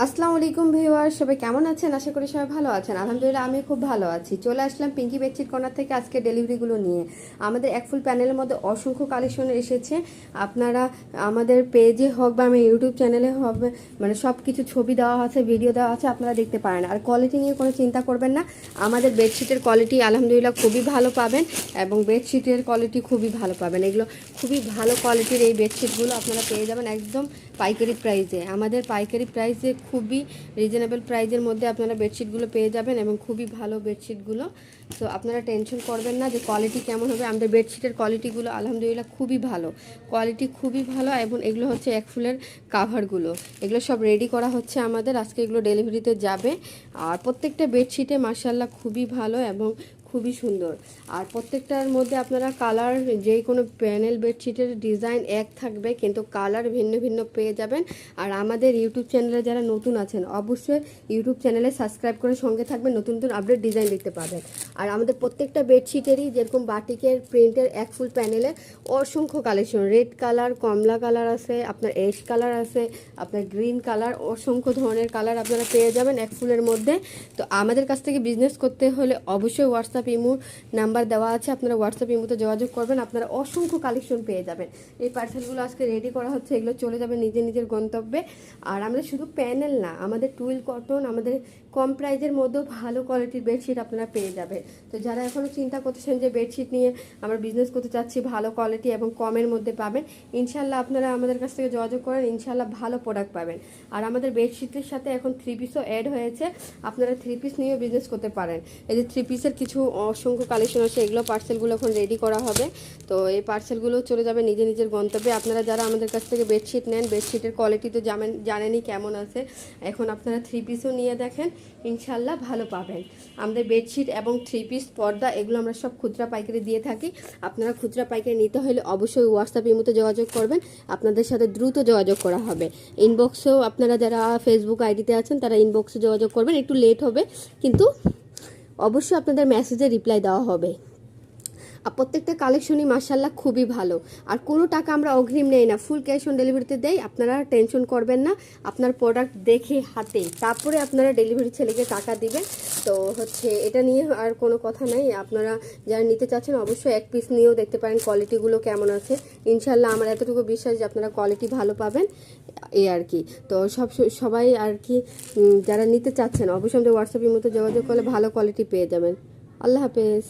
আসসালামু আলাইকুম ভিউয়ার, সবাই কেমন আছেন? আশা করি সবাই ভালো আছেন। আলহামদুলিল্লাহ আমি খুব ভালো আছি। চলে আসলাম পিঙ্কি বেডশিট কর্নার থেকে আজকে ডেলিভারিগুলো নিয়ে। আমাদের এক ফুল প্যানেলের মধ্যে অসংখ্য কালেকশন এসেছে। আপনারা আমাদের পেজে হোক বা আমার ইউটিউব চ্যানেলে হবে, মানে সব কিছু ছবি দেওয়া আছে, ভিডিও দেওয়া আছে, আপনারা দেখতে পারেন। আর কোয়ালিটি নিয়ে কোনো চিন্তা করবেন না। আমাদের বেডশিটের কোয়ালিটি আলহামদুলিল্লাহ খুবই ভালো পাবেন এবং বেডশিটের কোয়ালিটি খুবই ভালো পাবেন। এগুলো খুবই ভালো কোয়ালিটির এই বেডশিটগুলো আপনারা পেয়ে যাবেন একদম পাইকারি প্রাইসে। আমাদের পাইকারি প্রাইসে খুবই রিজনেবল প্রাইসের মধ্যে আপনারা বেডশিটগুলো পেয়ে যাবেন এবং খুবই ভালো বেডশিটগুলো। তো আপনারা টেনশন করবেন না যে কোয়ালিটি কেমন হবে। আমাদের বেডশিটের কোয়ালিটিগুলো আলহামদুলিল্লাহ খুবই ভালো, কোয়ালিটি খুবই ভালো। এবং এগুলো হচ্ছে এক ফুলের কাভারগুলো, এগুলো সব রেডি করা হচ্ছে আমাদের, আজকে এগুলো ডেলিভারিতে যাবে। আর প্রত্যেকটা বেডশিটে মাশাআল্লাহ খুবই ভালো এবং খুবই সুন্দর। আর প্রত্যেকটার মধ্যে আপনারা কালার, যে কোনো প্যানেল বেডশিটের ডিজাইন এক থাকবে কিন্তু কালার ভিন্ন ভিন্ন পেয়ে যাবেন। আর আমাদের ইউটিউব চ্যানেলে যারা নতুন আছেন অবশ্যই ইউটিউব চ্যানেলে সাবস্ক্রাইব করে সঙ্গে থাকবেন, নতুন নতুন আপডেট ডিজাইন দেখতে পাবেন। আর আমাদের প্রত্যেকটা বেডশিটেরই যেরকম বাটিকের প্রিন্টের এক ফুল প্যানেলে অসংখ্য কালেকশন, রেড কালার, কমলা কালার আছে, আপনার অ্যাশ কালার আছে, আপনার গ্রিন কালার, অসংখ্য ধরনের কালার আপনারা পেয়ে যাবেন এক ফুলের মধ্যে। তো আমাদের কাছ থেকে বিজনেস করতে হলে অবশ্যই হোয়াটসঅ্যাপ ইমো নাম্বার দেওয়া আছে, আপনারা হোয়াটসঅ্যাপ ইমোতে যোগাযোগ করবেন, আপনারা অসংখ্য কালেকশন পেয়ে যাবেন। এই পার্সেলগুলো আজকে রেডি করা হচ্ছে, এগুলো চলে যাবে নিজের নিজের গন্তব্যে। আর আমরা শুধু প্যানেল না, আমাদের টুইল কটন, আমাদের কম প্রাইজের মধ্যেও ভালো কোয়ালিটির বেডশিট আপনারা পেয়ে যাবেন। তো যারা এখনও চিন্তা করতেছেন যে বেডশিট নিয়ে আমরা বিজনেস করতে চাচ্ছি, ভালো কোয়ালিটি এবং কমের মধ্যে পাবেন, ইনশাল্লাহ আপনারা আমাদের কাছ থেকে যোগাযোগ করেন, ইনশাল্লাহ ভালো প্রোডাক্ট পাবেন। আর আমাদের বেডশিটের সাথে এখন থ্রি পিসও অ্যাড হয়েছে, আপনারা থ্রি পিস নিয়েও বিজনেস করতে পারেন। এই যে থ্রি পিসের কিছু অসংখ্য কালেকশন আছে, এগুলো পার্সেলগুলো এখন রেডি করা হবে। তো এই পার্সেলগুলো চলে যাবে নিজের নিজের গন্তব্যে। আপনারা যারা আমাদের কাছ থেকে বেডশিট নেন, বেডশিটের কোয়ালিটি তো জানেনই কেমন আছে, এখন আপনারা থ্রি পিসও নিয়ে দেখেন, ইনশাল্লাহ ভালো পাবেন। আমাদের বেডশিট এবং থ্রি পিস পর্দা এগুলো আমরা সব খুচরা পাইকারি দিয়ে থাকি। আপনারা খুচরা পাইকারি নিতে হলে অবশ্যই হোয়াটসঅ্যাপ ইমোতে যোগাযোগ করবেন, আপনাদের সাথে দ্রুত যোগাযোগ করা হবে। ইনবক্সেও আপনারা যারা ফেসবুক আইডিতে আছেন তারা ইনবক্সে যোগাযোগ করবেন, একটু লেট হবে কিন্তু অবশ্যই আপনাদের মেসেজে রিপ্লাই দেওয়া হবে। আর প্রত্যেকটা কালেকশনই মাশাআল্লাহ খুবই ভালো। আর কোনো টাকা আমরা অগ্রিম নেই না, ফুল ক্যাশ অন ডেলিভারিতে দেই, আপনারা টেনশন করবেন না। আপনার প্রোডাক্ট দেখে হাতে তারপরে আপনারা ডেলিভারি ছেলেকে টাকা দিবেন। তো হচ্ছে এটা নিয়ে আর কোনো কথা নাই। আপনারা যারা নিতে চাচ্ছেন অবশ্যই এক পিস নিয়েও দেখতে পারেন কোয়ালিটিগুলো কেমন আছে। ইনশাল্লাহ আমার এতটুকু বিশ্বাস যে আপনারা কোয়ালিটি ভালো পাবেন, এই আর কি। তো সবাই আর কি যারা নিতে চাচ্ছেন অবশ্যই আমাদের হোয়াটসঅ্যাপের মতো যোগাযোগ করলে ভালো কোয়ালিটি পেয়ে যাবেন। আল্লাহ হাফেজ।